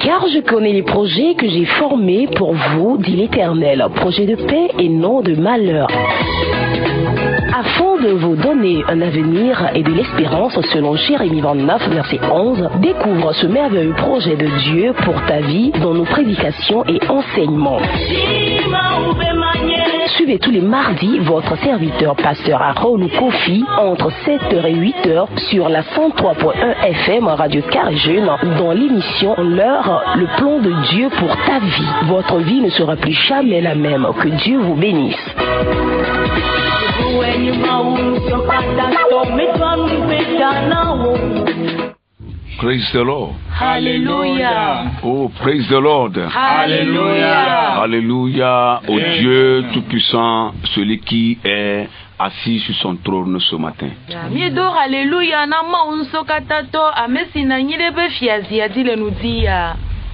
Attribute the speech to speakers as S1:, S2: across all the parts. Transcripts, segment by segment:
S1: Car je connais les projets que j'ai formés pour vous, dit l'Éternel, projets de paix et non de malheur, afin de vous donner un avenir et de l'espérance. Selon Jérémie 29, verset 11, découvre ce merveilleux projet de Dieu pour ta vie dans nos prédications et enseignements. Suivez tous les mardis votre serviteur pasteur Aaron Kofi entre 7h et 8h sur la 103.1 FM Radio Carré Jeune dans l'émission L'heure, le plan de Dieu pour ta vie. Votre vie ne sera plus jamais la même. Que Dieu vous bénisse.
S2: Praise the Lord.
S3: Hallelujah.
S2: Oh, praise the Lord.
S3: Hallelujah.
S2: Alléluia au Dieu Tout-Puissant, celui qui est assis sur son trône ce matin.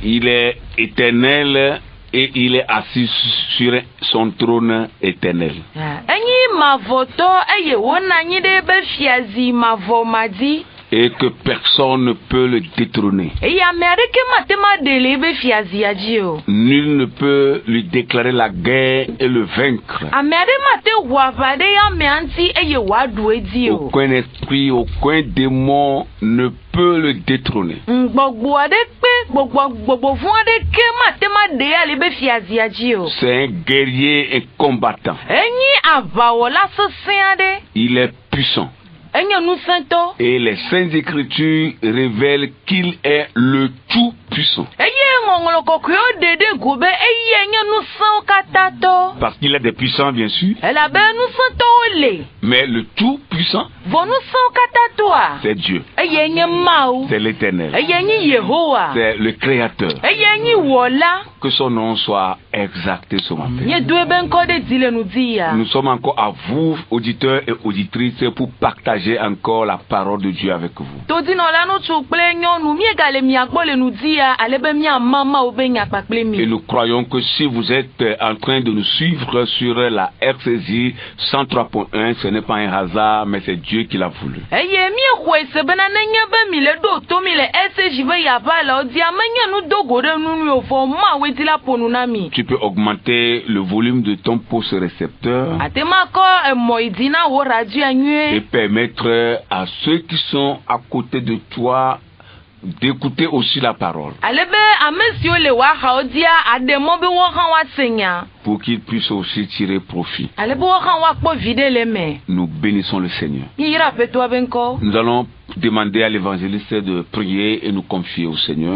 S2: Il est éternel et il est assis sur son trône éternel. Et que personne ne peut le détrôner. Nul ne peut lui déclarer la guerre et le vaincre. Aucun esprit, aucun démon ne peut le détrôner. C'est un guerrier et combattant. Il est puissant. Et les Saintes Écritures révèlent qu'il est le Tout-Puissant. Parce qu'il est des puissants, bien sûr. Mais le Tout-Puissant, c'est Dieu. C'est l'Éternel. C'est le Créateur. Que son nom soit exalté ce matin. Nous sommes encore à vous, auditeurs et auditrices, pour partager encore la parole de Dieu avec vous. Et nous croyons que si vous êtes en train de nous suivre sur la RCJ 103.1, ce n'est pas un hasard, mais c'est Dieu qui l'a voulu. Tu peux augmenter le volume de ton poste récepteur et permettre à ceux qui sont à côté de toi d'écouter aussi la parole, pour qu'ils puissent aussi tirer profit. Nous bénissons le Seigneur. Nous allons demander à l'évangéliste de prier et nous confier au Seigneur.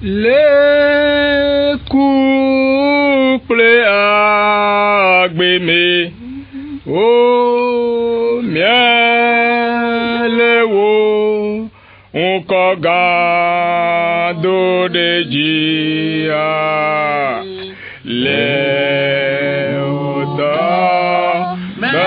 S4: Les couples agbémé, oh miel oh, on kogado de dia, les odeurs de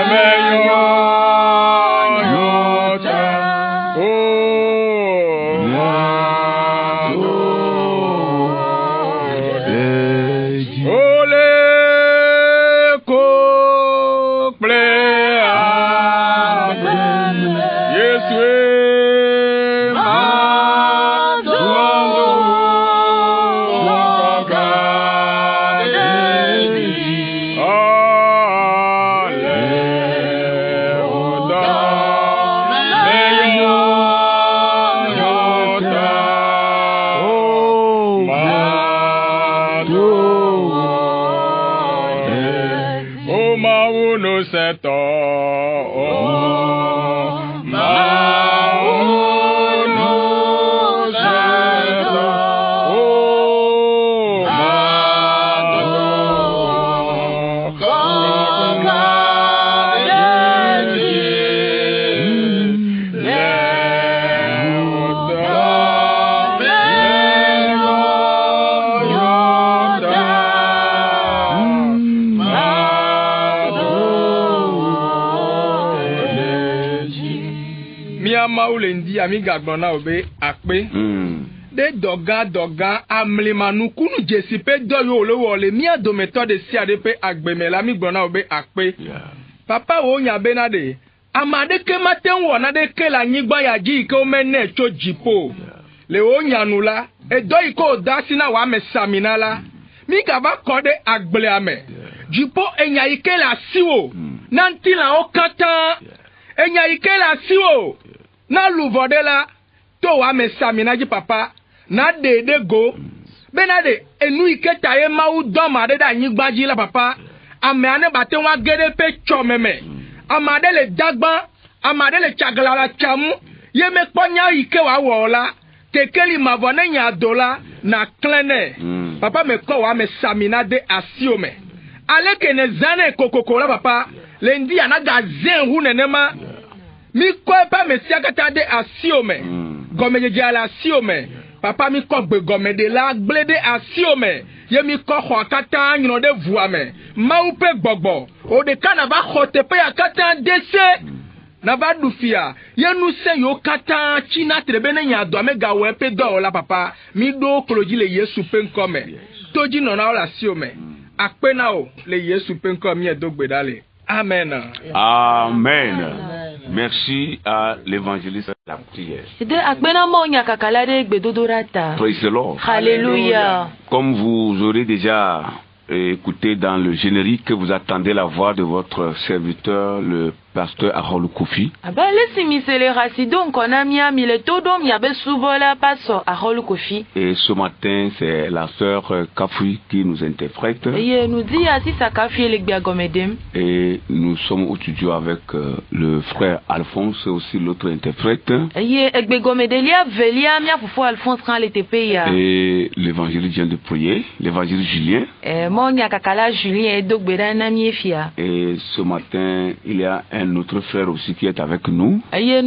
S4: ami gagbona obe akpe de doga amlemanu kunu jesipe doyo olowo le mi adometo de si adepe agbemela mi gbona obe akpe papa wo nya benade amade ke maten wo na de ke la nyigba ya ji ke o mene cho jipo le o nyanu la e do iko dasi na wa mesamina la mi ka ba ko de agble ame jipo enya ike la siwo nanti la o kata enya ike la siwo na luvode la to wa mesamina ji papa na de go benade enu ike taye ma u do ma de da nyigba ji la papa ame ane bate wa gede pe cho meme amade le dagba amade le chagala la chamu ye me kponya ike wa wola tekeli mavone nya dola na klene papa me ko wa me samina de asiome ale ke ne zane kokoko la papa le ndi anaga zen hu nenema mi ko pa me siakata de asiome gomeje jala asiome papa mi ko gbe gomede la gblede asiome ye mi ko ho akata nyino de vuame ma upe gbogbo o de kana ba khote pe akata dese na ba dufia ye nu se yo kata china trebe ne nya do amega we pe do la papa mi do kloji le Yesu pe nkome toji no na la siome akpe na o le Yesu pe nkome ye do gbedale amen.
S2: Amen. Merci à l'évangéliste la prière. Praise the Lord.
S1: Alléluia.
S2: Comme vous aurez déjà écouté dans le générique, vous attendez la voix de votre serviteur, le pasteur Harold Kofi. Et ce matin, c'est la sœur Kafoui qui nous interprète. Et nous sommes au studio avec le frère Alphonse, aussi l'autre interprète. Et l'évangéliste vient de prier, l'évangéliste Julien. Et ce matin, il y a un autre frère aussi qui est avec nous. Il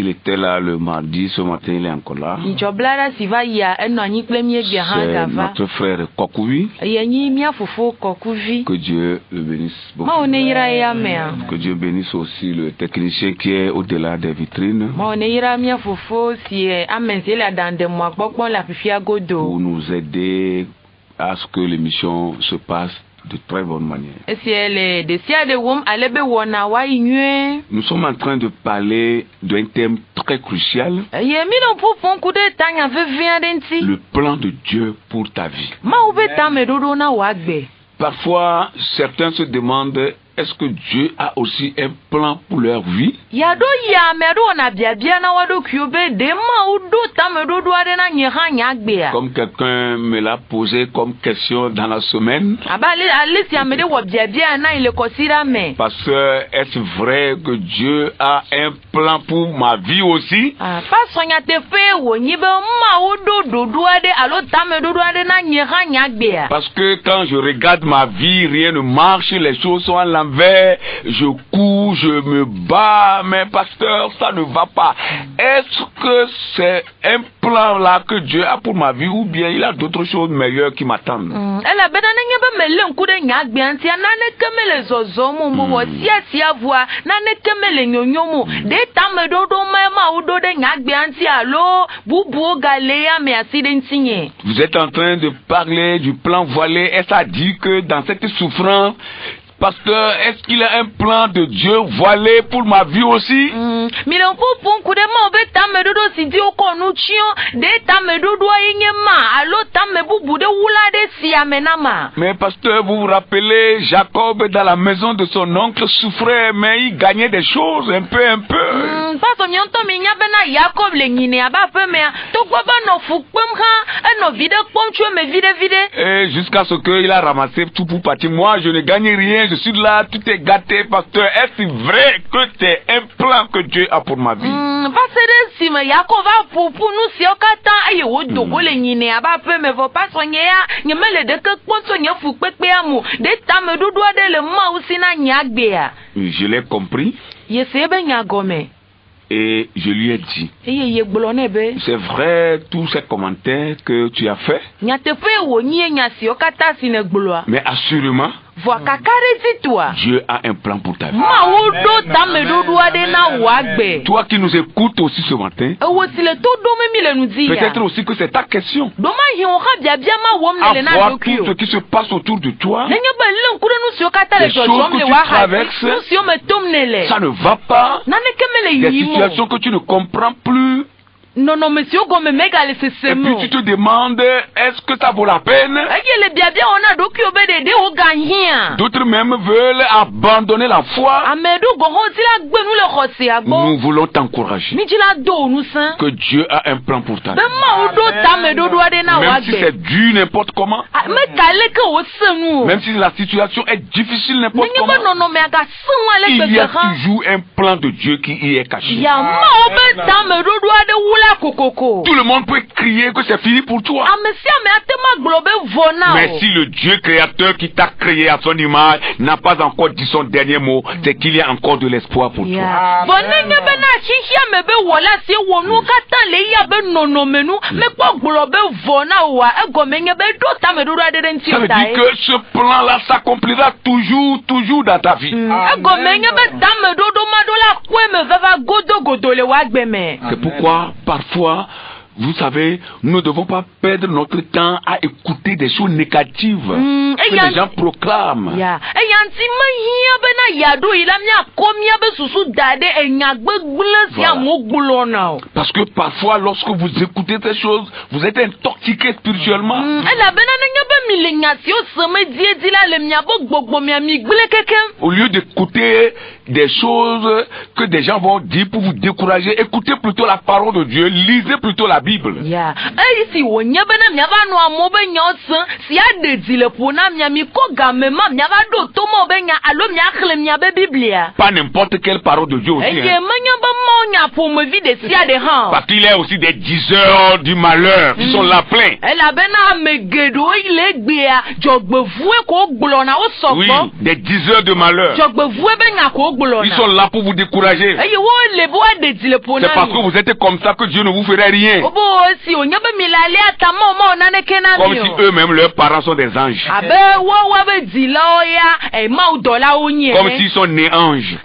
S2: était là le mardi, ce matin il est encore là. C'est notre frère Kokoui. Que Dieu le bénisse beaucoup. Que Dieu bénisse aussi le technicien qui est au-delà des vitrines. Pour nous aider à ce que l'émission se passe de très bonne manière. Nous sommes en train de parler d'un thème très crucial. Le plan de Dieu pour ta vie. Parfois, certains se demandent, est-ce que Dieu a aussi un plan pour leur vie? Comme quelqu'un me l'a posé comme question dans la semaine. Parce que est-ce vrai que Dieu a un plan pour ma vie aussi? Parce que quand je regarde ma vie, rien ne marche, les choses sont à l'envers. Je cours, je me bats, mais pasteur, ça ne va pas. Est-ce que c'est un plan là que Dieu a pour ma vie ou bien il a d'autres choses meilleures qui m'attendent? Vous êtes en train de parler du plan voilé. Est-ce à dire que dans cette souffrance, pasteur, est-ce qu'il y a un plan de Dieu voilé pour ma vie aussi? Mais pasteur, vous vous rappelez, Jacob dans la maison de son oncle souffrait, mais il gagnait des choses un peu. Et jusqu'à ce qu'il a ramassé tout pour partir. Moi, je ne gagne rien. Je suis là, tout est gâté, pasteur. Est-ce vrai que c'est un plan que Dieu a pour ma vie? Je l'ai compris. Et je lui ai dit, c'est vrai tous ces commentaires que tu as fait, mais assurément, Dieu a un plan pour ta vie. Toi qui nous écoutes aussi ce matin, peut-être aussi que c'est ta question. À voir tout ce qui se passe autour de toi, les choses que tu traverses, ça ne va pas. Des situations que tu ne comprends plus.
S5: Non, monsieur, comme méga les
S2: et puis tu te demandes, est-ce que ça vaut la peine? D'autres même veulent abandonner la foi. Nous voulons t'encourager que Dieu a un plan pour ta vie. Même si c'est dur n'importe comment, même si la situation est difficile n'importe comment, il y a toujours un plan de Dieu qui y est caché. Tout le monde peut crier que c'est fini pour toi. Mais si le Dieu créateur qui t'a créé à son image n'a pas encore dit son dernier mot, c'est qu'il y a encore de l'espoir pour toi. Ça veut dire que ce plan-là s'accomplira toujours dans ta vie. C'est pourquoi parfois, vous savez, nous ne devons pas perdre notre temps à écouter des choses négatives que les gens proclament. Voilà. Parce que parfois, lorsque vous écoutez ces choses, vous êtes intoxiqué spirituellement. Au lieu d'écouter des choses que des gens vont dire pour vous décourager, écoutez plutôt la parole de Dieu, lisez plutôt la Bible. Pas n'importe quelle parole de Dieu aussi. Parce qu'il y a aussi des diseurs du malheur qui sont là pleins. Oui, des diseurs de malheur. Ils sont là pour vous décourager. C'est parce que vous êtes comme ça que Dieu ne vous ferait rien. Comme si eux-mêmes, leurs parents sont des anges. Comme s'ils sont nés anges.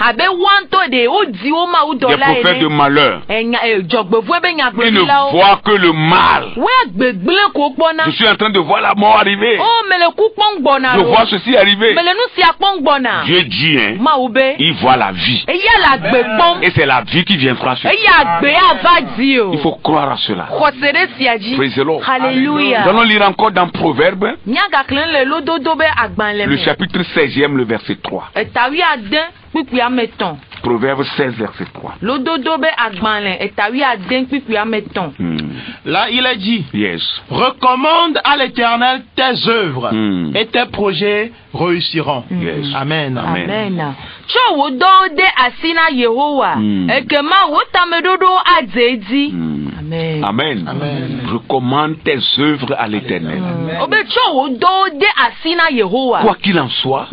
S2: Des prophètes de malheur. Ils ne voient que le mal. Je suis en train de voir la mort arriver. Je vois ceci arriver. Dieu dit, hein, il voit la vie. Et c'est la vie qui viendra sur toi. Il faut croire à cela. Praise the Lord.
S5: Alléluia.
S2: Nous allons lire encore dans Proverbes, le chapitre 16e, le verset 3. Proverbe 16, verset 3.
S3: Là, il est dit,
S2: Yes.
S3: recommande à l'Éternel tes œuvres et tes projets réussiront.
S2: Yes.
S3: Amen.
S2: Amen. Amen.
S3: Amen.
S2: Recommande tes œuvres à l'Éternel. Quoi qu'il en soit,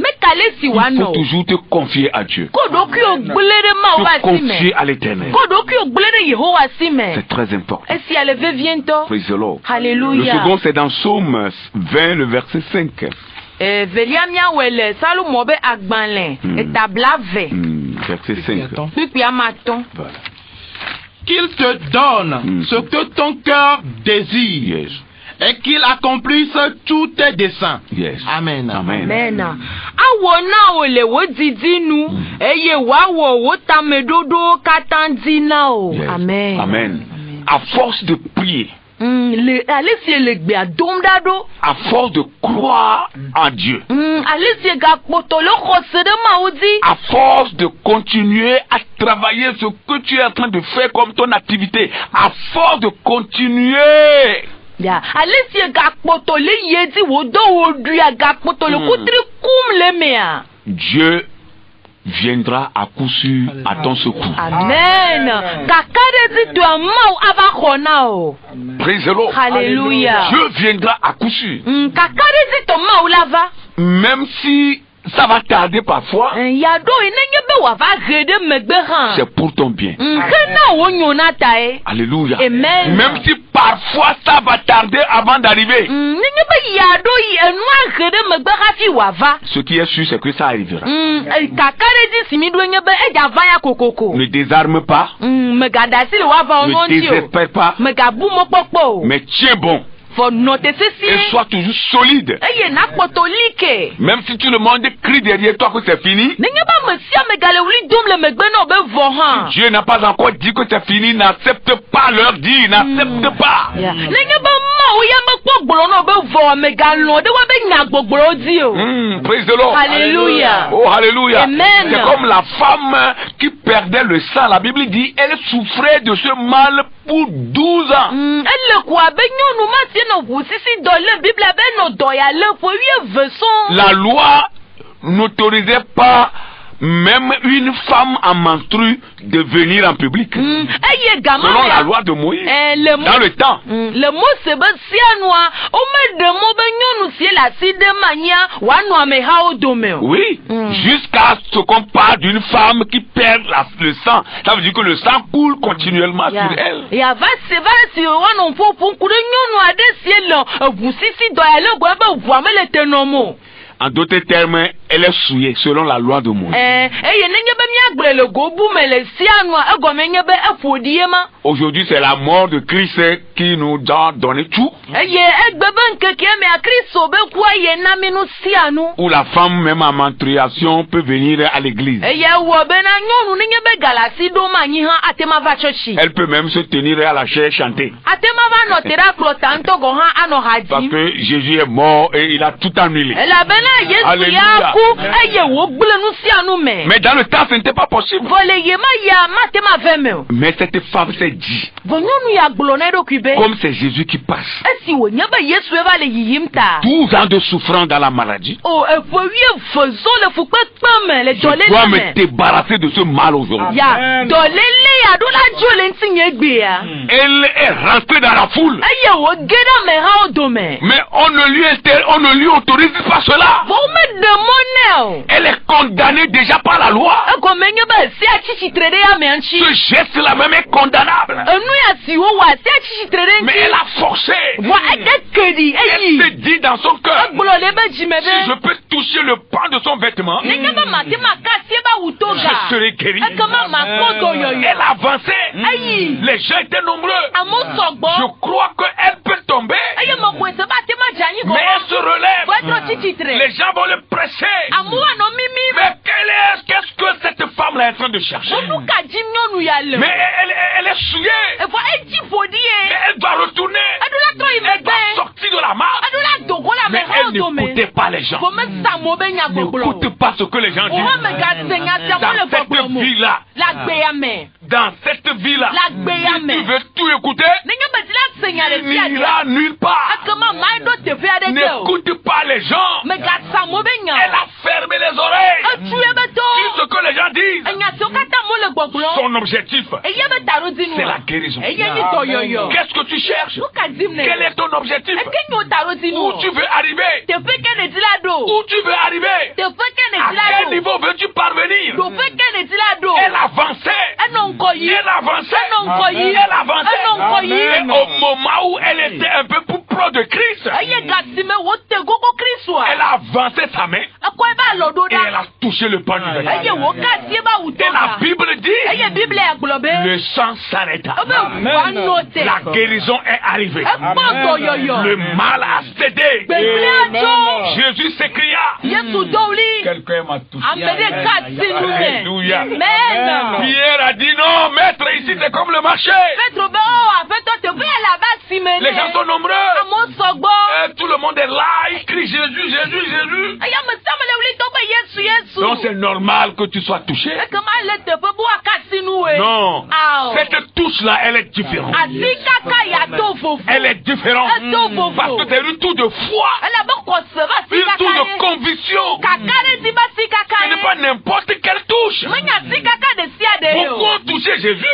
S2: il faut toujours te confier à Dieu. Te confier à l'Éternel. C'est très important. Praise the Lord.
S5: Alléluia.
S2: Le second, c'est dans Psaume 20, le verset 5. Verset 5. Voilà.
S3: Qu'il te donne ce que ton cœur désire.
S2: Yes.
S3: Et qu'il accomplisse tous tes desseins.
S2: Yes.
S3: Amen.
S2: Amen. Yes.
S5: Amen.
S2: Amen. À force de prier, à force de croire en Dieu, à force de continuer à travailler ce que tu es en train de faire comme ton activité, à force de continuer, Dieu viendra à coup sûr à ton secours.
S5: Amen.
S2: Praise the Lord.
S5: Alléluia.
S2: Dieu viendra à coup sûr. Même si ça va tarder parfois, c'est pour ton bien. Alléluia.
S5: Amen.
S2: Même si par parfois ça va tarder avant d'arriver. Ce qui est sûr, c'est que ça arrivera. Ne désarme pas. Ne désespère pas. Mais tiens bon. Et sois toujours solide. Même si tout le monde crie derrière toi que c'est fini, Dieu n'a pas encore dit que c'est fini. N'accepte pas leur dire. N'accepte pas. Praise the Lord.
S5: Alléluia.
S2: Oh, alléluia.
S5: Amen.
S2: C'est comme la femme qui perdait le sang. La Bible dit elle souffrait de ce mal pour 12 ans. La loi n'autorisait pas même une femme en menstrue de venir en public. Selon la loi de Moïse, dans le temps. Oui, jusqu'à ce qu'on parle d'une femme qui perd le sang. Ça veut dire que le sang coule continuellement sur elle. En d'autres termes, elle est souillée selon la loi de Moïse. Aujourd'hui, c'est la mort de Christ qui nous a donné tout. Où la femme, même en menstruation, peut venir à l'église. Elle peut même se tenir à la chair chanter. Parce que Jésus est mort et il a tout annulé. Alléluia. Mais dans le temps, ce n'était pas possible. Mais cette femme s'est dit, comme c'est Jésus qui passe, 12 ans de souffrance dans la maladie, je dois me débarrasser de ce mal aujourd'hui. Elle est rentrée dans la foule. Mais on ne lui autorise pas cela. Elle est condamnée déjà par la loi. Ce geste-là même est condamnable. Mais elle a forcé. Elle s'est dit dans son cœur, si je peux toucher le pan de son vêtement, je serai guéri. Elle a avancé. Les gens étaient nombreux. Je crois qu'elle peut tomber. Mais elle se relève. Les gens vont le presser. Mais qu'est-ce que cette femme là est en train de chercher? Mais elle est souillée. Mais elle doit retourner. Elle doit sortir de la marche. Mais elle n'écoutait pas les gens. N'écoute pas ce que les gens disent. Dans cette vie-là, si tu veux tout écouter, n'ira nulle part. N'écoute pas les gens. Elle a fermé les oreilles. Tout ce que les gens disent. Son objectif, c'est la guérison. Qu'est-ce que tu cherches? Quel est ton objectif? Où tu veux arriver? Où tu veux arriver? À quel niveau veux-tu parvenir? Elle avançait. Elle avançait. Elle avançait. Et au moment où elle était un peu plus proche de Christ, elle a avancé sa main et elle a touché le pan du vêtement. Et la Bible dit, le sang s'arrêta. La guérison est arrivée. Le mal a cédé. Jésus s'écria. Quelqu'un m'a touché. Alléluia. Pierre a dit non, maître, ici c'est comme le marché. Les gens sont nombreux. Tout le monde est là, il crie Jésus, Jésus, Jésus. Donc c'est normal que tu sois touché. Non. Cette touche-là, elle est différente. Elle est différente. Parce que c'est une touche de foi. Une touche de conviction. Ce n'est pas n'importe quelle touche. Beaucoup ont touché touché Jésus.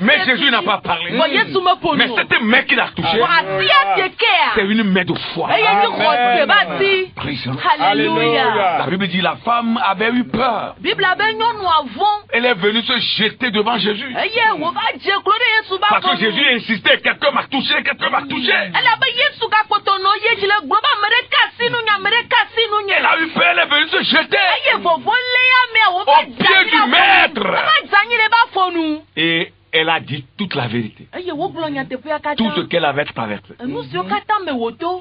S2: Mais Jésus n'a pas parlé. Mais cette main qu'il a touchée, c'est une main de foi.
S5: Alléluia.
S2: La Bible dit la femme avait eu peur. Elle est venue se jeter devant Jésus. Parce que Jésus insistait, quelqu'un m'a touché, quelqu'un m'a touché. Elle a eu peur, elle est venue se jeter au pied du maître. Et elle a dit toute la vérité. Tout ce qu'elle avait traversé.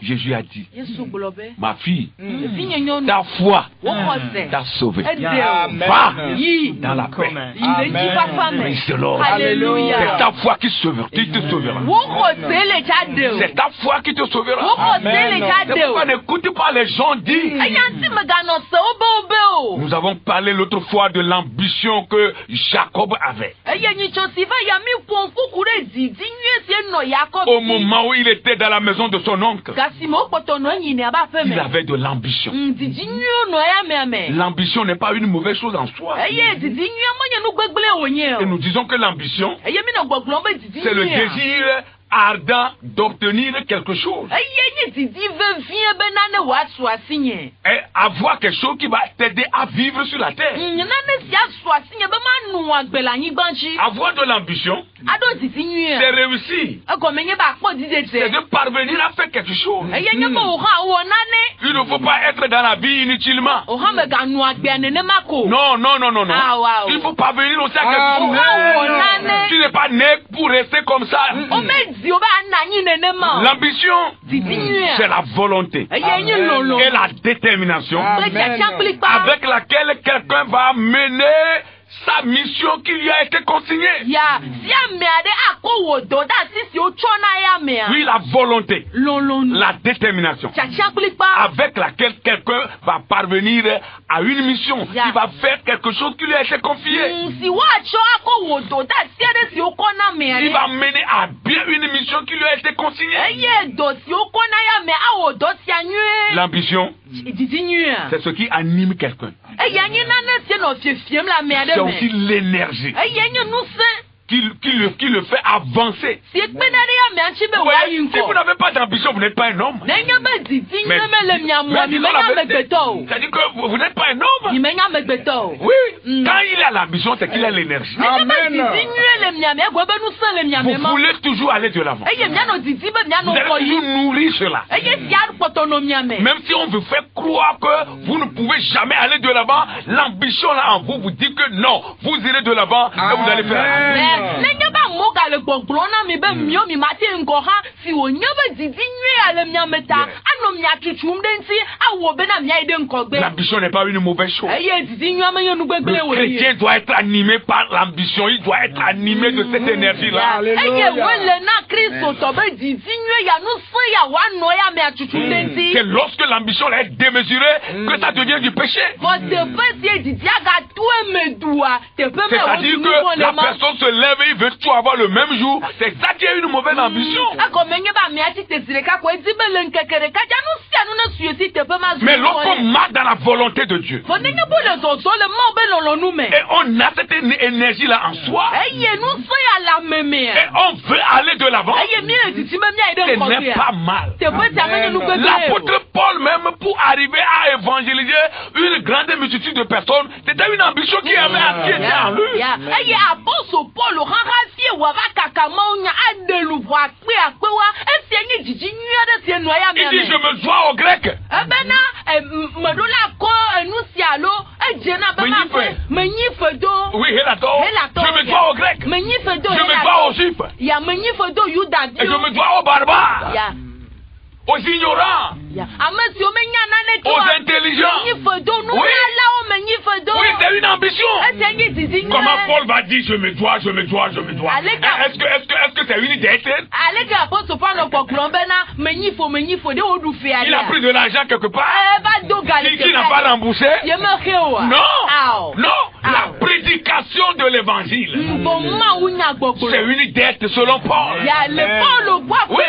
S2: Jésus a dit, ma fille, ta foi t'a sauvée. Va dans la paix. C'est ta foi qui te sauvera. C'est ta foi qui te sauvera. C'est pourquoi n'écoute pas les gens dire. Nous avons parlé l'autre fois de l'ambition que Jacob avait. Au moment où il était dans la maison de son oncle, il avait de l'ambition. L'ambition n'est pas une mauvaise chose en soi. Et nous disons que l'ambition, c'est le désir ardent d'obtenir quelque chose. Et avoir quelque chose qui va t'aider à vivre sur la terre. Avoir de l'ambition, c'est réussir. C'est de parvenir à faire quelque chose. Il ne faut pas être dans la vie inutilement. Non. Il faut parvenir aussi à quelque chose. Tu n'es pas né pour rester comme ça. L'ambition, c'est la volonté et la détermination avec laquelle quelqu'un va mener sa mission qui lui a été consignée. Oui, la volonté, la détermination avec laquelle quelqu'un va parvenir à une mission, qui va faire quelque chose qui lui a été confié. Il va mener à bien une mission qui lui a été consignée. L'ambition, c'est ce qui anime quelqu'un. C'est aussi l'énergie qui le fait avancer. Si vous n'avez pas d'ambition, vous n'êtes pas un homme. C'est-à-dire que vous n'êtes pas un homme. Oui, quand il a l'ambition, c'est qu'il a l'énergie. Vous voulez toujours aller de l'avant. Vous allez toujours nourrir cela. Même si on vous fait croire que vous ne pouvez jamais aller de l'avant, l'ambition là en vous dit que non, vous irez de l'avant et vous allez faire. L'ambition n'est pas une mauvaise chose. Le chrétien doit être animé par l'ambition. Il doit être animé de cette énergie-là. C'est lorsque l'ambition est démesurée que ça devient du péché. C'est-à-dire que la personne se lève et il veut tout avoir le même jour. C'est ça qui est une mauvaise ambition. Mais lorsqu'on marche dans la volonté de Dieu et on a cette énergie-là en soi et on veut aller de l'avant, ce n'est pas mal. L'apôtre Paul même, pour arriver à évangéliser une grande multitude de personnes, c'était une ambition qui avait attiré en lui. Il dit, je me dois aux Grecs. Oui, je me dois aux Grecs. Je me dois aux Juifs. Et je me dois aux barbares. Aux ignorants, aux intelligents. Oui, c'est une ambition. Comment Paul va dire je me dois. Est-ce que c'est une dette? Il a pris de l'argent quelque part qui n'a pas remboursé. Non. La prédication de de l'évangile. C'est une dette selon Paul. Oui.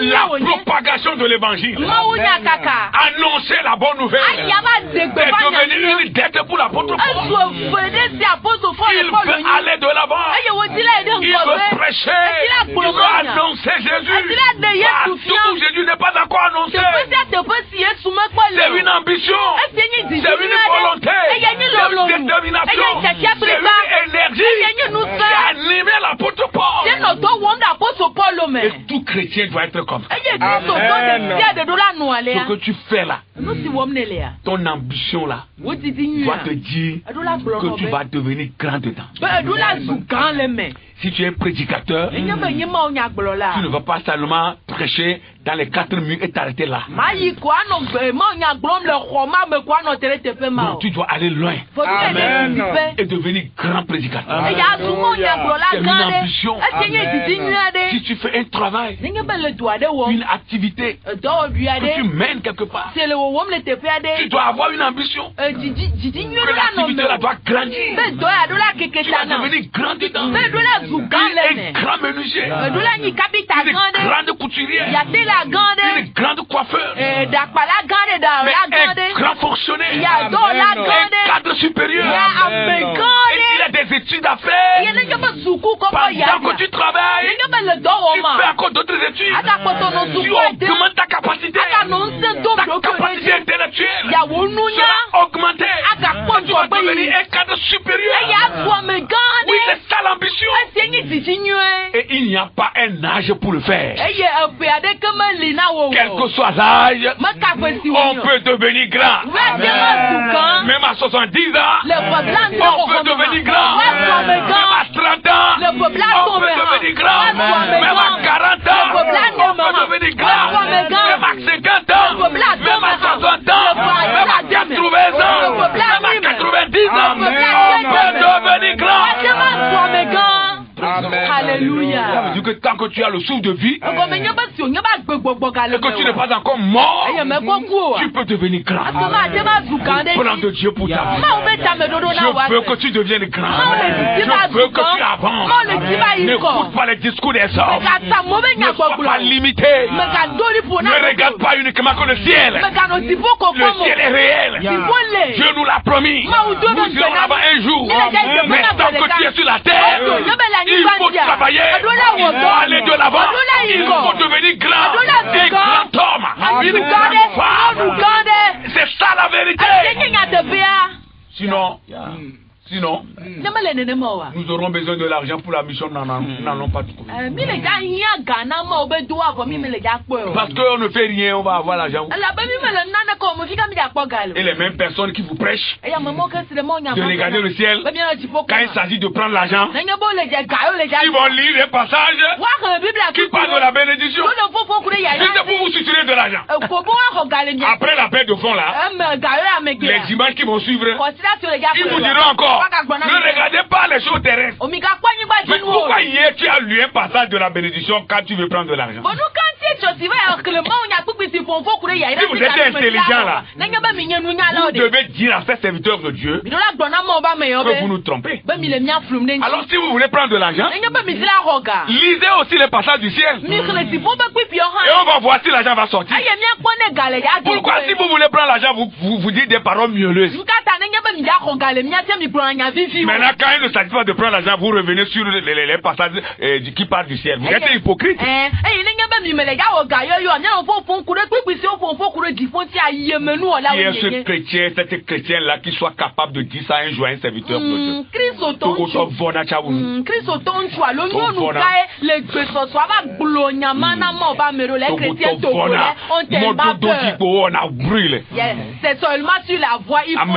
S2: La propagation de l'évangile. Annoncer la bonne nouvelle. C'est devenu une dette pour l'apôtre Paul. Il veut aller de l'avant. Il veut prêcher. Il veut annoncer Jésus. Partout où Jésus n'est pas encore annoncé. C'est une ambition. C'est une volonté. C'est une détermination. C'est une énergie qui anime l'apôtre Paul. Et tout chrétien doit être comme ça. Ce que tu fais là, ton ambition là, doit te dire que tu vas devenir grand dedans. Si tu es prédicateur, tu ne vas pas seulement prêcher dans les 4 murs et t'arrêter là. Non, tu dois aller loin.
S3: Amen.
S2: Et devenir grand prédicateur. C'est une ambition. Si tu fais un travail, une activité que tu mènes quelque part, tu dois avoir une ambition. Que l'activité là doit grandir. Tu vas devenir grand dedans. Un grand menuisier, une grande couturière, une grande coiffeur, mais un grand fonctionnaire, un cadre supérieur. Et s'il y a des études à faire, pendant que tu travailles, tu fais encore d'autres études, tu augmentes ta capacité intellectuelle sera augmentée. Tu vas devenir un cadre supérieur. Oui, c'est ça l'ambition. Et il n'y a pas un âge pour le faire. Quel que soit l'âge, on peut devenir grand. Même à 70 ans, on peut devenir grand. Même à 30 ans, on peut devenir grand. Même à 40 ans, on peut devenir grand. Même à 50 ans, même à 60 ans, même à 80 ans, même à 90 ans, on peut devenir grand.
S3: Amen.
S5: Alléluia.
S2: Ça veut dire que tant que tu as le souffle de vie, et que tu n'es pas encore mort, tu peux devenir grand. Plan de Dieu pour ta vie. Je veux que tu deviennes grand. Je veux que tu avances. N'écoute pas les discours des hommes. Ne sois pas limité. Ne regarde pas uniquement que le ciel. Le ciel est réel. Dieu nous l'a promis. Nous irons là-bas un jour. Mais tant que tu es sur la terre, il faut travailler, il faut aller de l'avant, il faut devenir grand, un grand homme, une grande femme. C'est ça la vérité. Sinon, nous aurons besoin de l'argent pour la mission, nous n'allons pas trouver. Parce qu'on ne fait rien, on va avoir l'argent. Et les mêmes personnes qui vous prêchent de regarder le ciel, quand il s'agit de prendre l'argent, ils vont lire les passages qui parlent de la bénédiction. C'est pour vous suturer de l'argent. Après la paix de fond là, les images qui vont suivre, ils vous diront encore, ne regardez pas les choses terrestres. Mais pourquoi hier tu as lu un passage de la bénédiction quand tu veux prendre de l'argent? Si vous êtes intelligent là, vous devez dire à ces serviteurs de Dieu que vous nous trompez. Alors si vous voulez prendre de l'argent, lisez aussi les passages du ciel. Et on va voir si l'argent va sortir. Pourquoi si vous voulez prendre l'argent, vous dites des paroles mielleuses? Maintenant quand il ne s'agit pas de prendre l'argent, vous revenez sur les passages qui parlent du ciel. Vous êtes hypocrite. Qui est ce chrétien, cette chrétienne-là qui soit capable de dire ça un jour à un serviteur de Dieu?
S5: C'est seulement sur la voie, il faut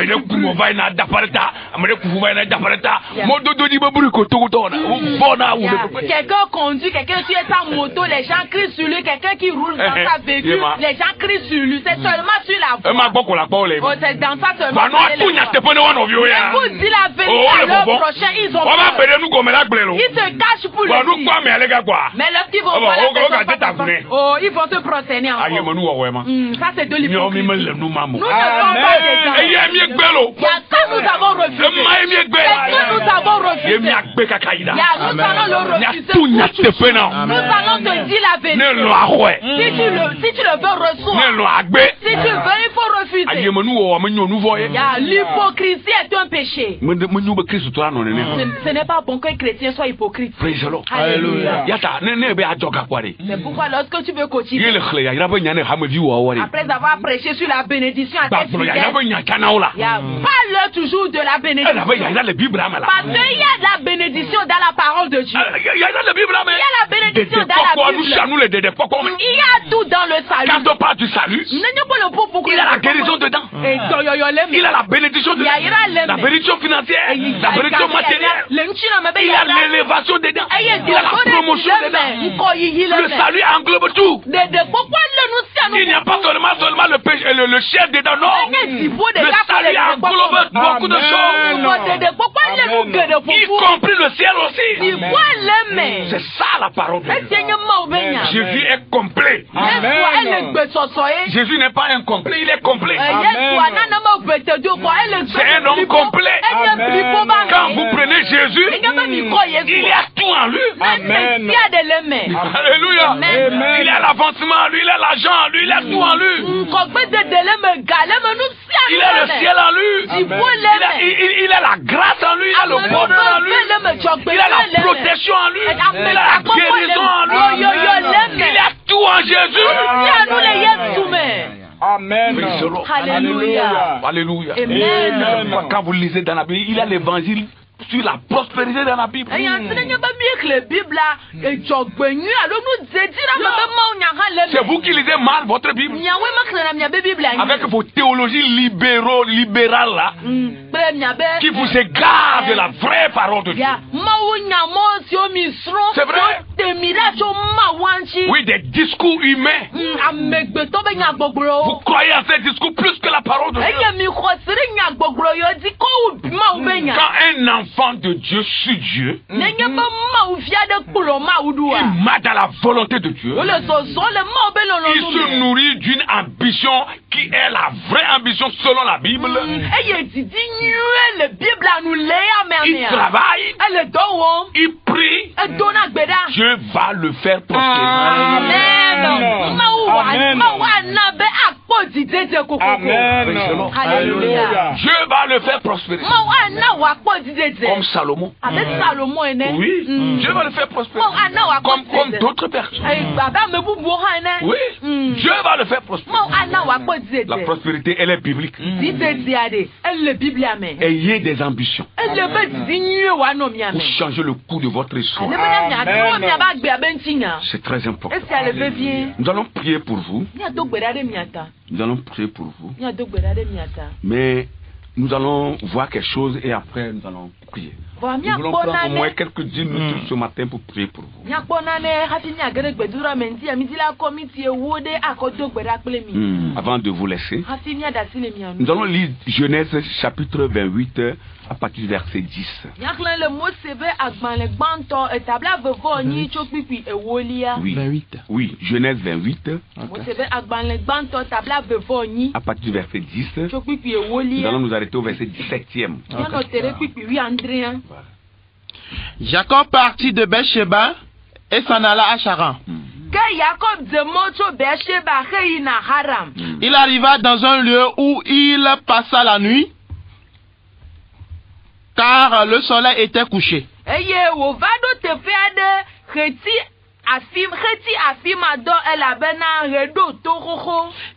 S5: quelqu'un conduit, quelqu'un qui est en moto, les gens crient sur lui, quelqu'un qui roule dans sa véhicule, les gens crient sur lui, c'est seulement sur la voie. C'est dans ça seulement. Je vous dis la vérité, l'an prochain, ils ont peur. Ils se cachent pour le dire. Mais lorsqu'ils vont voir ils vont se prosterner encore. Ça c'est de l'hypocrisie. Nous ne sommes pas des gens. Ça nous avons refusé. C'est que nous avons le refuser. Nous allons te dire la vérité. Si tu le veux, reçois. Si tu veux, il faut refuser. L'hypocrisie est un péché. Ce n'est pas bon qu'un chrétien soit hypocrite. Alléluia. C'est pourquoi lorsque tu veux continuer, après avoir prêché sur la bénédiction à tes fidèles, parle toujours de la bénédiction. Parce qu'il y a de la bénédiction dans la parole de Dieu. Il y a la bénédiction dans la Bible. Il y a tout dans le salut.
S2: Quand on parle du salut, il y a la guérison dedans. Il y a la bénédiction dedans. La bénédiction financière, la bénédiction matérielle. Il y a l'élévation dedans. Il y a la promotion dedans. Le salut englobe tout. Il n'y a pas seulement le péché, le chef dedans, non. Le salut englobe beaucoup de choses. Y compris le ciel aussi. C'est ça la parole de Dieu. Jésus est complet. Jésus n'est pas incomplet, il est complet. C'est un homme complet. Quand vous prenez Jésus, il y a tout en lui.
S4: Amen.
S2: Alléluia. Il a l'avancement en lui, il a l'argent en lui, il a tout en lui. Il a le ciel en lui. Il a la grâce en lui, il a le bonheur en lui. Il a la protection en lui. Il a la guérison en lui. Il a tout en Jésus.
S4: Amen.
S5: Alléluia.
S2: Alléluia. Quand vous lisez dans la Bible, il y a l'évangile sur la prospérité dans la Bible. C'est vous qui lisez mal votre Bible. Avec vos théologies libérales là, qui vous égarent de la vraie parole de Dieu. C'est vrai. Oui, des discours humains. Vous croyez à ces discours plus que la parole de Dieu. Quand un enfant de Dieu suit Dieu, il marche dans la volonté de Dieu. Il se nourrit d'une ambition qui est la vraie ambition selon la Bible. Il travaille, il prie, Dieu va le faire prospérer.
S5: Alléluia.
S2: Dieu va le faire prospérer. Comme Salomon. Oui, Dieu va le faire prospérer. Comme d'autres personnes. Oui, Dieu va le faire prospérer. La prospérité, elle est biblique. Ayez des ambitions pour changer le cours de votre histoire. C'est très important. Nous allons prier pour vous. Nous allons prier pour vous. Mais nous allons voir quelque chose et après nous allons prier. Nous voulons prendre au moins quelques 10 minutes ce matin pour prier pour vous. Avant de vous laisser, nous allons lire Genèse chapitre 28 à partir du verset 10. Oui, Genèse 28 à partir du verset 10. Nous allons nous arrêter au verset 17e.
S3: Jacob partit de Beersheba et s'en alla à Charan. Il arriva dans un lieu où il passa la nuit, car le soleil était couché.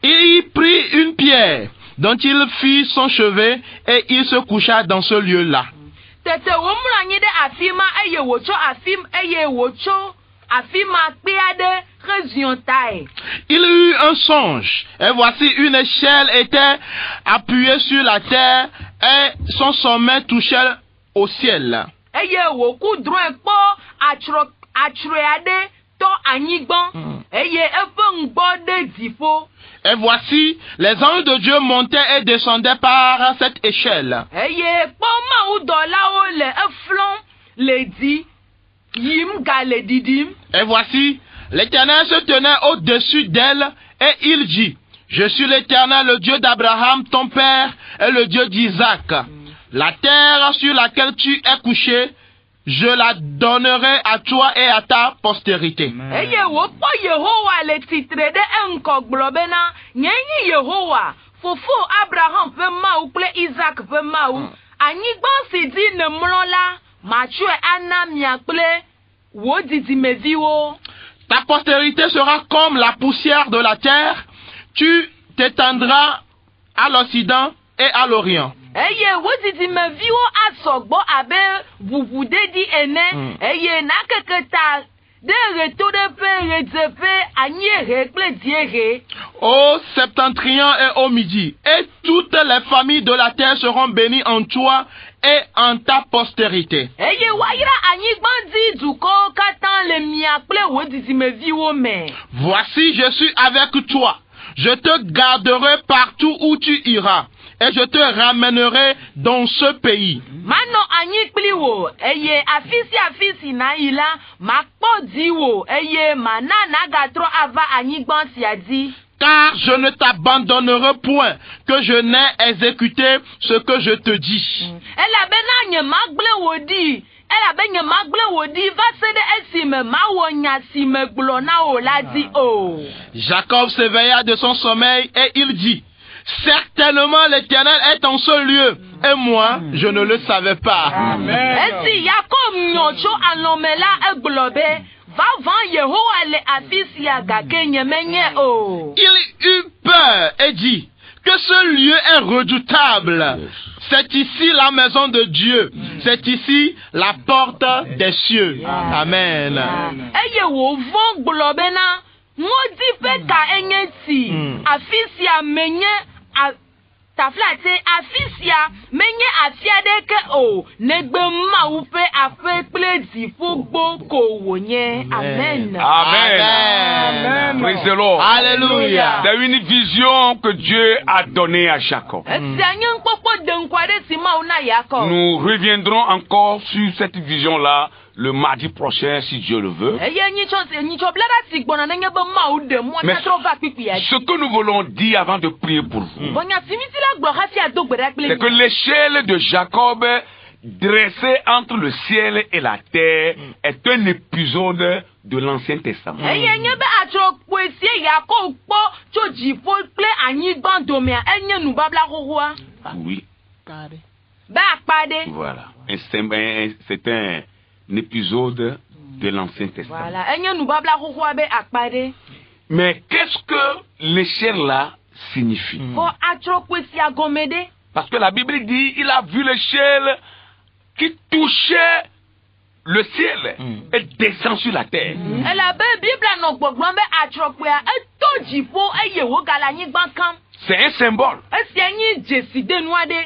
S3: Il prit une pierre dont il fit son chevet et il se coucha dans ce lieu-là. Il eut un songe, et voici une échelle était appuyée sur la terre, et son sommet touchait au ciel. Et voici, les anges de Dieu montaient et descendaient par cette échelle. Et voici, l'Éternel se tenait au-dessus d'elle et il dit: Je suis l'Éternel, le Dieu d'Abraham, ton père, et le Dieu d'Isaac. La terre sur laquelle tu es couché, je la donnerai à toi et à ta postérité.
S5: Eye wo po Yehowa le titre de enko globena nyenyi Yehowa fofo Abraham fe maou ple Isaac fe maou anyigban si di ne mlola machue anamia ple wo didi meviwo.
S3: Ta postérité sera comme la poussière de la terre, tu t'étendras à l'Occident et à l'Orient.
S5: Eye wo didi meviwo asogbo abe vuvude di ene eye nakeketa de reto de pe retepe anyere ple diere.
S3: Au septentrion et au midi, et toutes les familles de la terre seront bénies en toi et en ta postérité.
S5: Eye waira anyigban di duko katan le miaple wo didi meviwo me.
S3: Voici, je suis avec toi. Je te garderai partout où tu iras. Et je te ramènerai dans ce pays.
S5: Mano anyikpli wo, eye afisi na ila, makpo di wo, eye manana gatro ava anyigban siadi.
S3: Car je ne t'abandonnerai point, que je n'ai exécuté ce que je te dis.
S5: Ela bena nye magble wodi, ela benye magble wodi, va sede esime ma wonya sime glona o ladi o.
S3: Jacob s'éveilla de son sommeil et il dit, certainement l'Éternel est en ce lieu, et moi, je ne le savais pas.
S5: Amen. Esi Jacob nyocho anomela eglobe, va van Yehowa le afisia gakenye menye o.
S3: Il eut peur et dit, que ce lieu est redoutable. C'est ici la maison de Dieu. C'est ici la porte des cieux. Amen.
S5: Eye wo von globena, modi pe ka enyeti, afisia menye taflate afisia menye afiade ke o negbe ma upe afe pledi fogbo ko wonye. Amen.
S2: Amen. Praise the Lord.
S3: Alléluia.
S2: C'est une vision que Dieu a donnée à Jacob. Nous reviendrons encore sur cette vision-là le mardi prochain, si Dieu le veut. Mais ce que nous voulons dire avant de prier pour vous, c'est que l'échelle de Jacob dressée entre le ciel et la terre est un épisode de l'Ancien Testament. Oui. Voilà. C'est un épisode de l'Ancien Testament. Mais qu'est-ce que l'échelle là signifie? Parce que la Bible dit, il a vu l'échelle qui touchait le ciel et descend sur la terre. C'est un symbole.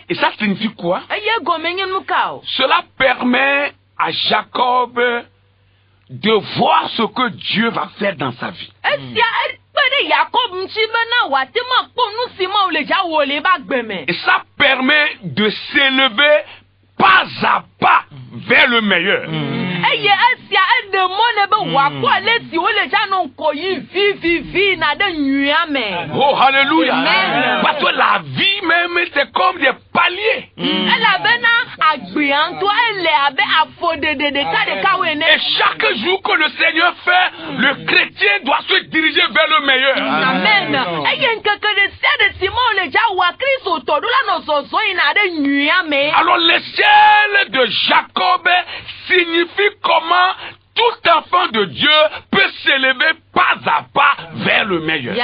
S2: Et ça signifie quoi? Cela permet à Jacob de voir ce que Dieu va faire dans sa vie. Et ça permet de s'élever pas à pas vers le meilleur. Oh, alléluia. Parce que la vie même, c'est comme des paliers. Et chaque jour que le Seigneur fait, le chrétien doit se diriger vers le meilleur.
S5: Amen.
S2: Alors l'échelle de Jacob signifie comment tout enfant de Dieu peut s'élever pas à pas vers le meilleur.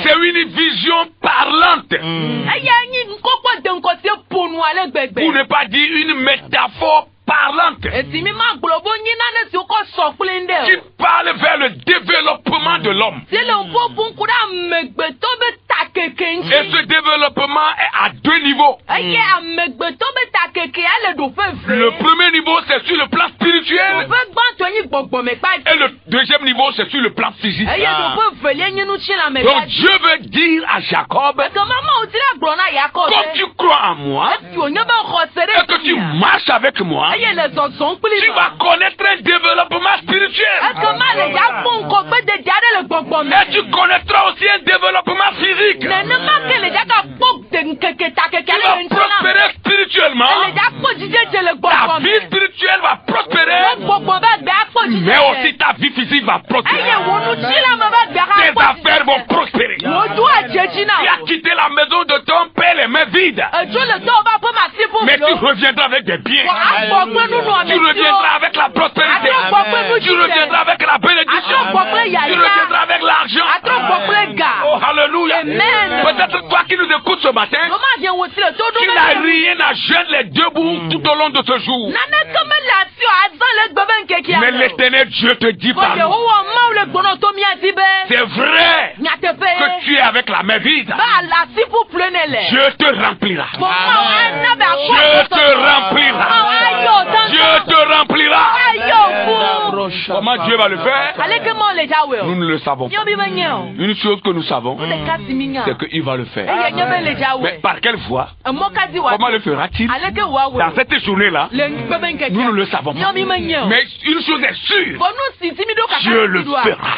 S2: C'est une vision parlante. Pour ne pas dire une métaphore parlante qui parle vers le développement de l'homme. Et ce développement est à deux niveaux. Le premier niveau, c'est sur le plan spirituel. Et le deuxième niveau, c'est sur le plan physique. Donc Dieu veut dire à Jacob, comme tu crois en moi, et que tu marches avec moi, tu vas connaître un développement spirituel. Et tu connaîtras un développement physique. Tu vas prospérer spirituellement. Ta vie spirituelle va prospérer. Mais aussi ta vie physique va prospérer. Tes affaires vont prospérer. Tu as quitté la maison de ton père les mains vides. Mais tu reviendras avec des biens. Tu reviendras avec la prospérité. Tu reviendras avec la bénédiction. Tu reviendras avec l'argent. Oh, alléluia. Peut-être toi qui nous écoutes ce matin, tu n'as rien à jeûner les deux bouts tout au long de ce jour. Mais l'Éternel Dieu te dit par nous, c'est vrai que tu es avec la main vide. Dieu te remplira. Dieu te remplira. Dieu te remplira. Comment Dieu va le faire? Nous ne le savons pas. Une chose que nous savons, c'est qu'il va le faire. Mais par quelle voie? Comment le fera-t-il? Dans cette journée-là, nous ne le savons pas. Mais une chose est sûre, Dieu le fera.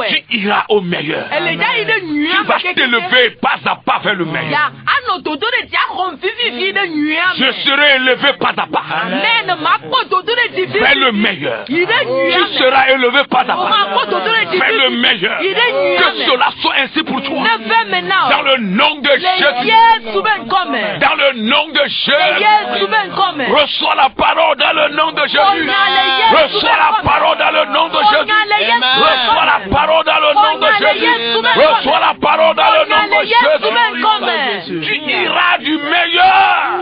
S2: Tu iras au meilleur. Tu vas t'élever pas à pas vers le meilleur. Je serai élevé pas à pas vers le meilleur. Tu seras élevé pas à pas vers le meilleur. Que cela soit ainsi pour toi. Dans le nom de Jésus. Dans le nom de Jésus. Reçois la parole dans le nom de Jésus. Reçois la parole dans le nom de Jésus. Reçois la parole dans le nom de Jésus. Reçois la parole dans le nom de Jésus. Tu iras du meilleur.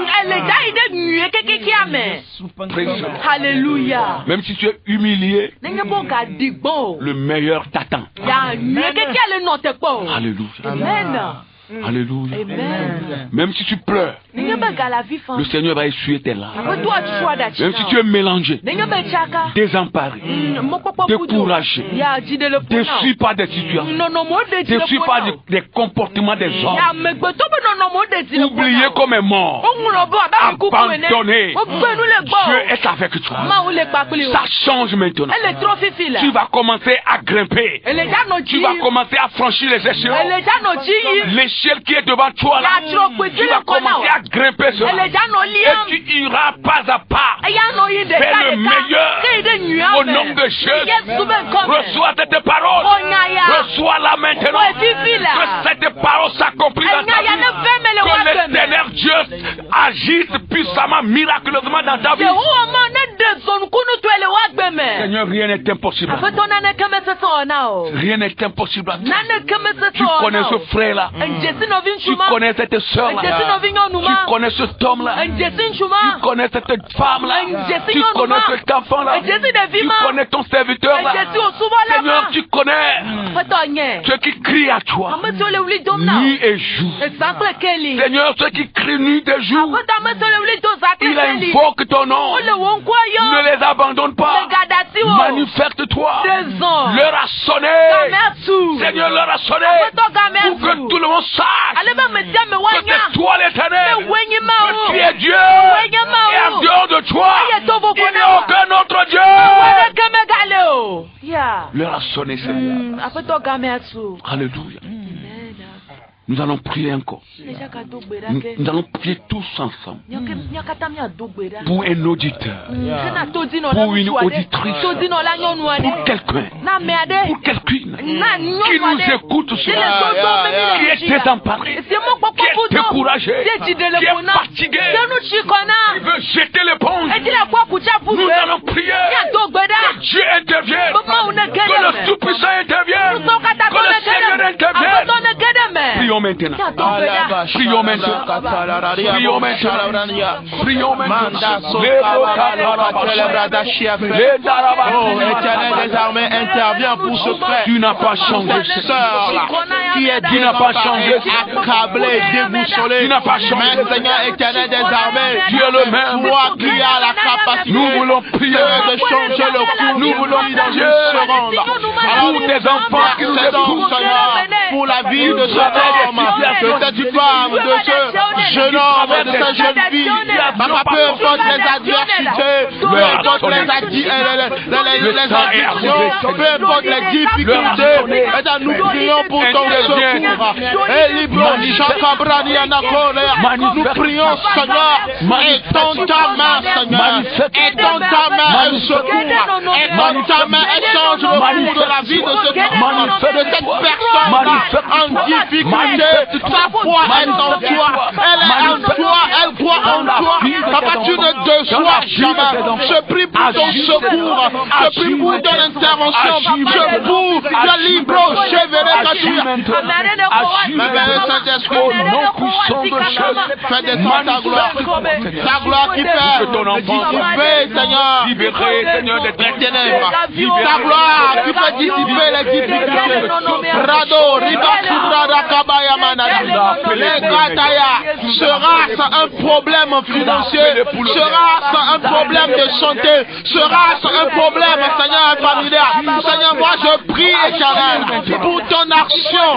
S5: Alléluia.
S2: Même si tu es humilié, le meilleur t'attend. Alléluia.
S5: Amen.
S2: Alléluia.
S5: Amen.
S2: Même si tu pleures, le Seigneur va essuyer tes larmes. Même si tu es mélangé, désemparé, découragé, déçu par des situations, déçu par des comportements des hommes, oublié comme un mort, abandonné, Dieu est avec toi. Ça change maintenant. Tu vas commencer à grimper. Tu vas commencer à franchir les échelons. L'échelle qui est devant toi là, tu vas commencer à grimper cela. Et tu iras pas à pas vers le meilleur. Au nom de Jésus, reçois cette parole. Reçois-la maintenant. Que cette parole s'accomplisse dans ta vie. Que l'Éternel Dieu agisse puissamment, miraculeusement dans ta vie. Seigneur, rien n'est impossible. Rien n'est impossible. Tu connais ce frère-là. Tu connais cette soeur-là. Tu connais cet homme-là. Tu connais cette femme-là. Tu connais cet enfant-là. Tu connais ton serviteur-là. Seigneur, tu connais ceux qui crient à toi nuit et jour. Seigneur, ceux qui crient nuit et jour, il invoque ton nom. Ne les abandonne pas. Manifeste-toi. Leur a sonné. Seigneur, leur a sonné. Pour que tout le monde sache que c'est toi l'Éternel. Que tu es Dieu. Et en dehors de toi, il n'y a aucun autre Dieu. Leur a sonné, Seigneur. Alléluia. Nous allons prier encore. Nous allons prier tous ensemble. Pour un auditeur. Pour une auditrice. Pour quelqu'un. Pour quelqu'une qui nous écoute ce soir. Qui est désemparé. Qui est découragé. Qui est fatigué. Qui veut jeter l'éponge. Nous allons prier. Que Dieu intervienne. Que le Tout-Puissant intervienne. Que le Seigneur intervienne. Prions maintenant. Prions maintenant. Prions maintenant. Prions maintenant.
S3: Oh, Éternel des armées, intervient pour ce frère.
S2: Tu n'as pas changé,
S3: sœur là, qui est
S2: tu n'as pas changé,
S3: accablé, déboussolé.
S2: Tu n'as pas changé.
S3: Mais Seigneur éternel des armées,
S2: tu es le même.
S3: Toi qui as la capacité,
S2: nous voulons prier
S3: de changer le cours.
S2: Nous voulons prier
S3: dans une seconde.
S2: pour tes enfants qui nous écoutent.
S3: pour la vie de cet homme, de cette femme, de ce jeune homme, de cette jeune fille. Papa, peu importe les adversités, peu importe les addictions, peu importe les difficultés, nous prions pour ton secours. Nous prions, Seigneur, étends ta main, Seigneur, étends ta main, un secours, étends ta main, échange le cours de la vie de cette personne en difficulté. Sa foi est en toi, elle est en toi, elle croit en toi. Papa, tu ne déçois jamais. Je prie pour ton secours, je prie pour ton intervention, je prie pour le libre chevalier que tu as. Mais Saint-Esprit, fais descendre ta gloire qui fait dissiper, Seigneur, les ténèbres, ta gloire qui fait dissiper les difficultés. Rado, Ribasura, Kabaya Manada, les Kataya, sera-ce un problème financier, sera-ce un problème de santé, sera-ce un problème, Seigneur, familial. Seigneur, moi je prie, Éternel, pour ton action.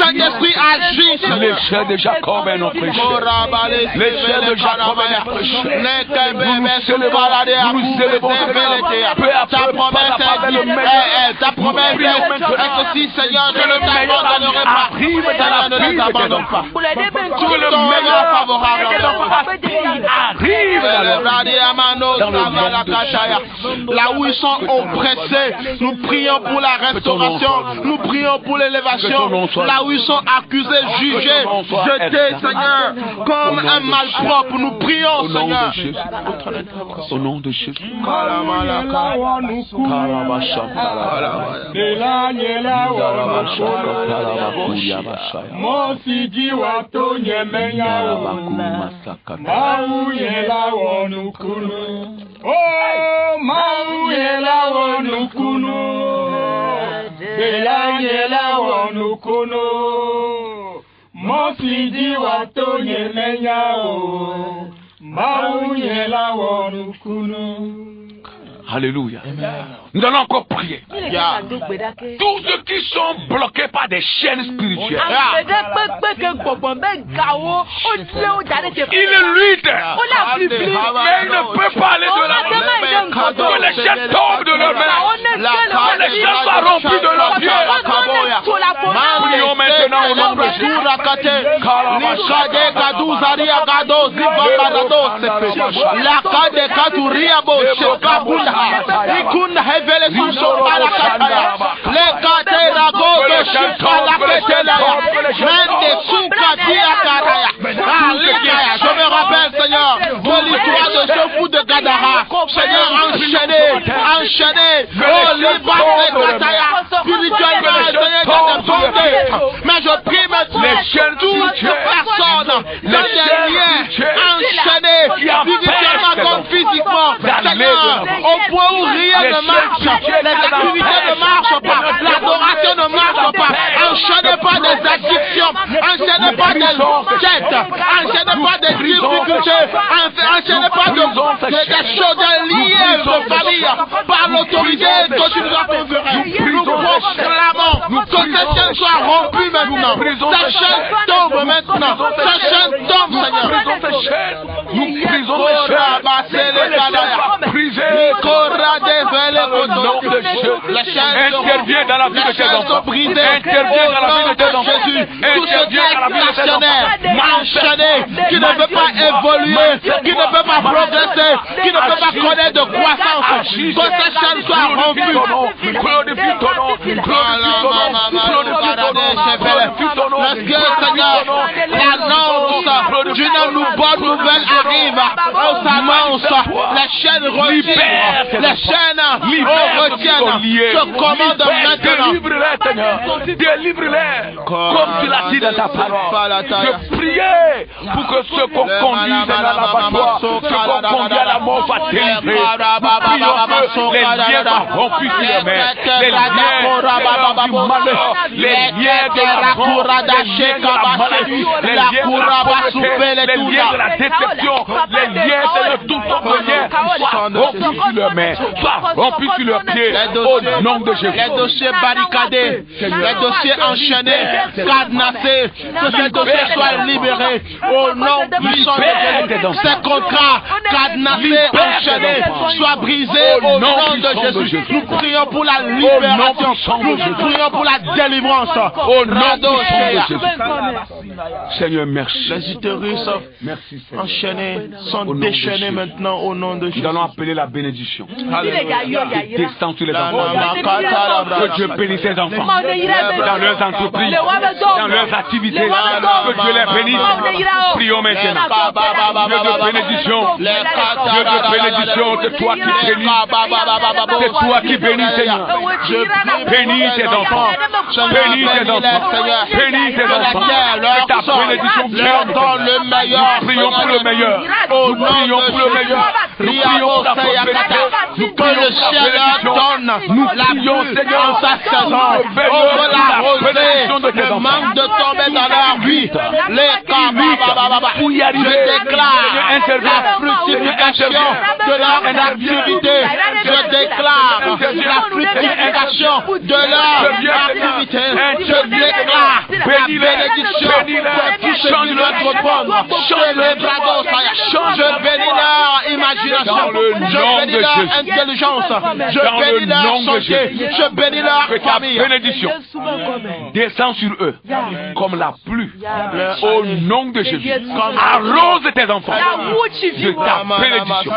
S3: Saint-Esprit, agis.
S2: L'échelle de Jacob est notre échelle. L'échelle de Jacob est notre échelle. Nous nous élevons peu à peu.
S3: Ta promesse est que si, Seigneur, je ne t'abandonnerai pas. Seigneur, ne nous abandonne pas. Tout le meilleur favorable.
S2: Arrive
S3: là où ils sont oppressés, nous prions pour la restauration, nous prions pour l'élévation. Là où ils sont accusés, jugés, jetés, Seigneur, comme un malpropre, nous prions, Seigneur.
S2: Au nom de Jésus.
S4: Oh, Mauyela Wanukunu, Belanyela Wanukunu, Mosidi Watonye Menyao, Mauyela Wanukunu.
S2: Alléluia. Nous allons encore prier. Tous ceux qui sont bloqués par des chaînes spirituelles. Ils luttent. Mais ils ne peuvent pas aller de l'avant. Que les chaînes tombent de leurs mains. Que les chaînes soient rompues de leurs pieds. Prions maintenant au nom de Jésus.
S3: Ikunda hevele suso ala kataya. Le katera godo shikala ketela. Mende sukatia karaya. Alikaya. Je me rappelle, Seigneur, de l'histoire de ce fou de Gadara. Seigneur, enchaîné. Oh, libéré kataya. Spirituellement, Seigneur, mais je prie maintenant toutes ces personnes dans les liens enchaînés, spirituellement comme physiquement. Seigneur, au point où rien ne marche, les activités ne marchent pas, l'adoration ne marche pas, enchaînez pas des addictions, enchaînez pas des quêtes, enchaînez pas des difficultés, enchaînez pas des choses liées de famille, par l'autorité que tu nous as conférée. Nous proclamons que cette chaîne soit rompue maintenant, cette chaîne tombe maintenant, cette chaîne tombe, Seigneur.
S2: Nous brisons les chaînes. Interviens dans la vie de tes enfants. Interviens dans la vie de tes enfants. Interviens dans la vie de tes enfants.
S3: Enchaîné, qui ne peut pas évoluer, qui ne peut pas progresser, qui ne peut pas connaître de croissance. Que cette chaîne soit rompue.
S2: Glorifie ton nom.
S3: Parce que, Seigneur, l'annonce d'une bonne nouvelle arrive. On s'annonce, la chaîne retire, la chaîne retienne, se commande maintenant.
S2: Délivre-les, comme tu l'as dit dans ta parole. Je priais pour que ceux qu'on conduise dans l'abattoir, ceux qu'on conduit à la mort soient délivrés. Prions que les liens soient rompus sur les mains, les liens du malheur, les liens de la mort, les liens de la maladie, les liens de la pauvreté, les liens de la déception, les liens de tout ton moyen soient rompus sur leurs mains, soient rompus sur leurs pieds, au nom de Jésus.
S3: Les dossiers barricadés bloqués, les dossiers enchaînés, cadenassés, que ces dossiers soient libérés au nom puissant de Jésus. Ces contrats cadenassés, enchaînés, soient brisés au nom de Jésus. Nous prions pour la libération, nous prions pour la délivrance au nom de Jésus.
S2: Seigneur, merci.
S3: Les utérus enchaînés sont déchaînés maintenant au nom de Jésus.
S2: Nous allons appeler la bénédiction. Qui descend sur les enfants. Que Dieu bénisse ses enfants. Dans leurs entreprises, dans leurs activités. Que Dieu les bénisse. Prions maintenant. Dieu de bénédiction. Dieu de bénédiction. C'est toi qui bénis. C'est toi qui bénis, Seigneur. Bénis tes enfants. Bénis tes enfants. Bénis tes enfants. Que ta bénédiction vienne dans le meilleur. Nous prions pour le meilleur. Nous prions pour le meilleur. Nous prions pour la prospérité. Nous prions pour la bénédiction. Nous prions, Seigneur, en sa saison. Ouvre la rosée. Le manque de tomber dans leur vie. Les cas, pour y arriver. Je déclare la fructification de leur activité. Je déclare la fructification de leur activité. Je déclare la bénédiction de tout ce qui doit reprendre. Je bénis leur imagination. Je bénis leur intelligence. Je bénis leur santé. Je bénis leur famille. Bénédiction descend sur eux comme la pluie. Au nom de Jésus. Arrose tes enfants de ta bénédiction.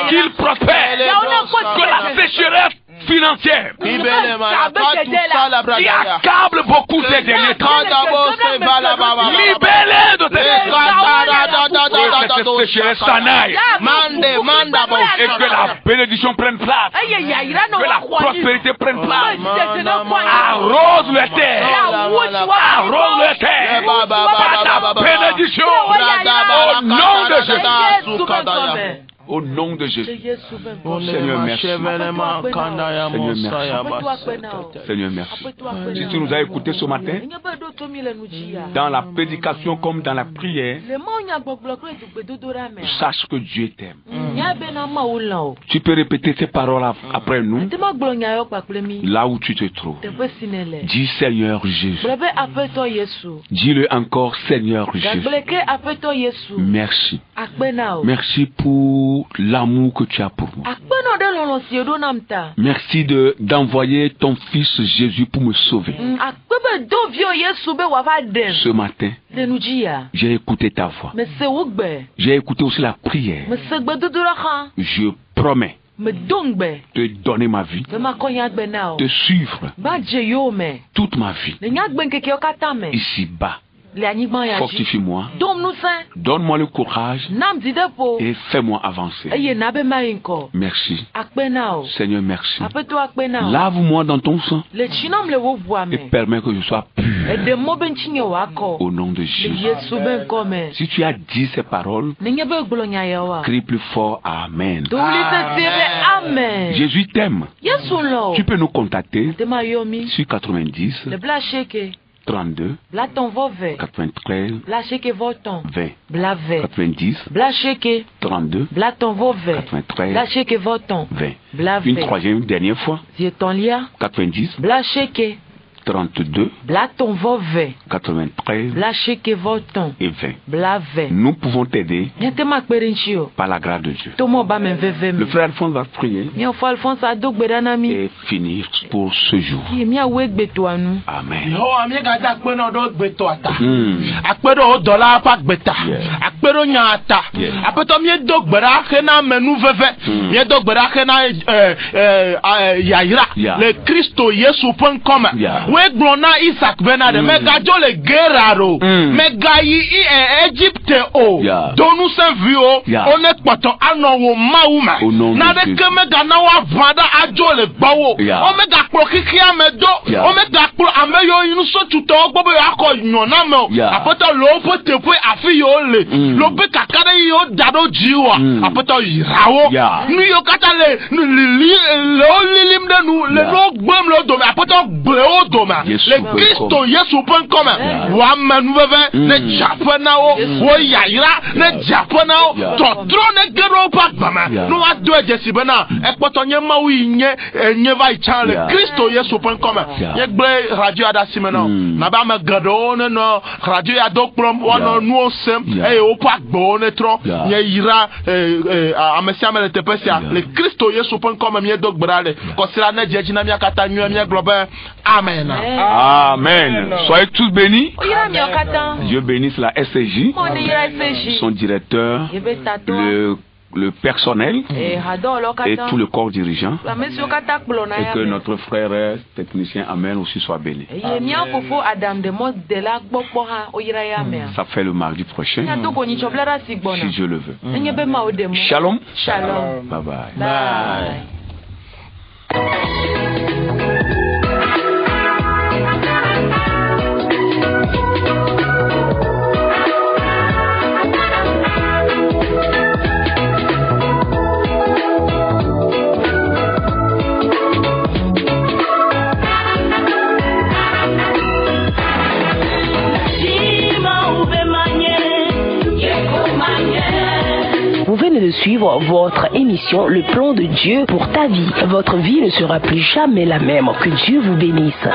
S2: Qu'ils prospèrent. Que la sécheresse financière qui accable beaucoup ces derniers temps. Libérez de cette sécheresse s'en aille. Et que la bénédiction prenne place. Que la prospérité prenne place. Arrose la terre. Arrose la terre. Par ta bénédiction. Au nom de Jésus. Au nom de Jésus. Seigneur, merci. Seigneur, merci. Si tu nous as écoutés ce matin, dans la prédication comme dans la prière, sache que Dieu t'aime. Tu peux répéter ces paroles après nous, là où tu te trouves. Dis Seigneur Jésus. Dis-le encore, Seigneur Jésus. Merci. Merci pour l'amour que tu as pour moi. Merci d'envoyer ton fils Jésus pour me sauver. Ce matin, j'ai écouté ta voix. J'ai écouté aussi la prière. Je promets de donner ma vie, de suivre toute ma vie ici-bas. Fortifie-moi, donne-moi le courage et fais-moi avancer. Merci. Seigneur, merci. Lave-moi dans ton sang et permets que je sois pur. Au nom de Jésus. Si tu as dit ces paroles, crie plus fort Amen. Amen. Jésus t'aime. Tu peux nous contacter sur 90 32 93 20 90 32 93 20. Une troisième dernière fois 90 32 93 et 20. Nous pouvons t'aider par la grâce de Dieu. Le frère Alphonse va prier et finir pour ce jour. Amen.
S3: Le Christo Yesu.com. We glona Isaac Benade, megajo le geraro, megayi Egypte o, donu senvio, onet pato anowo mauma, nadeke mega nawa vada ajo le bawo, omega prokikia medo, omega pro ameyo inu so tuto gbogbo akọ nyona me apoto lo po tepe afi yo le lo be kakare yo dado jiwa apoto yirawo nu yo kata le lilim de nu le no gbem lo do apoto gbe o do ma le Kristo Yesu pen comme wa manu veve ne japana o wo yaira ne japana o tro ne gero pa gbama no ado ejesi bena ekpoto nye ma wi nye vai chale Kristo Yesu pen comme ye gbe radio adasimena na ba ma gado no radio ya do prom wono nu osem o pa gbo ne tro nye yira amesia mele tepesia le Kristo Yesu pen comme mi do gbrale ko sira na jeji na mi akata nyu mi globe amen.
S2: Amen. Soyez tous bénis. Dieu bénisse la SCJ, son directeur, le personnel et tout le corps dirigeant, et que notre frère technicien Amen aussi soit béni. Ça fait le mardi prochain, si Dieu le veut. Shalom.
S5: Shalom.
S2: Bye bye.
S5: Bye.
S1: Vous venez de suivre votre émission Le Plan de Dieu pour ta vie. Votre vie ne sera plus jamais la même. Que Dieu vous bénisse.